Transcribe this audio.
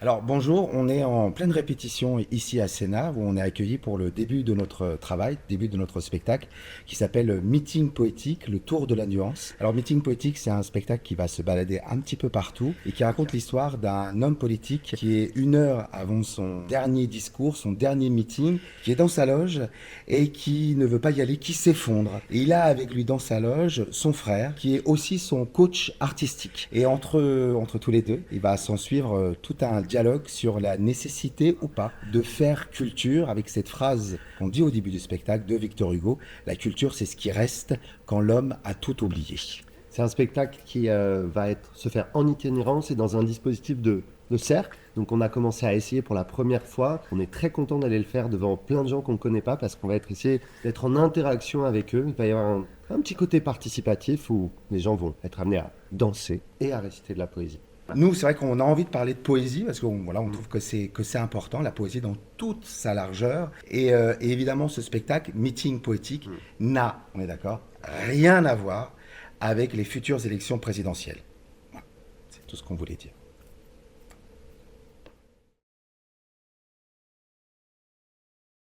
Alors bonjour, on est en pleine répétition ici à Sénat où on est accueilli pour le début de notre travail, début de notre spectacle qui s'appelle Meeting Poétique, le tour de la nuance. Alors Meeting Poétique, c'est un spectacle qui va se balader un petit peu partout et qui raconte l'histoire d'un homme politique qui est 1 heure avant son dernier discours, son dernier meeting, qui est dans sa loge et qui ne veut pas y aller, qui s'effondre. Et il a avec lui dans sa loge son frère qui est aussi son coach artistique. Et entre tous les deux, il va s'en suivre tout un dialogue sur la nécessité ou pas de faire culture avec cette phrase qu'on dit au début du spectacle de Victor Hugo, la culture c'est ce qui reste quand l'homme a tout oublié. C'est un spectacle qui se faire en itinérance et dans un dispositif de cercle. Donc on a commencé à essayer pour la première fois. On est très content d'aller le faire devant plein de gens qu'on ne connaît pas parce qu'on va essayer d'être en interaction avec eux. Il va y avoir un petit côté participatif où les gens vont être amenés à danser et à réciter de la poésie. Nous, c'est vrai qu'on a envie de parler de poésie parce qu'on voilà, on trouve que c'est important, la poésie dans toute sa largeur. Et évidemment, ce spectacle, Meeting Poétique, n'a, on est d'accord, rien à voir avec les futures élections présidentielles. Voilà, c'est tout ce qu'on voulait dire.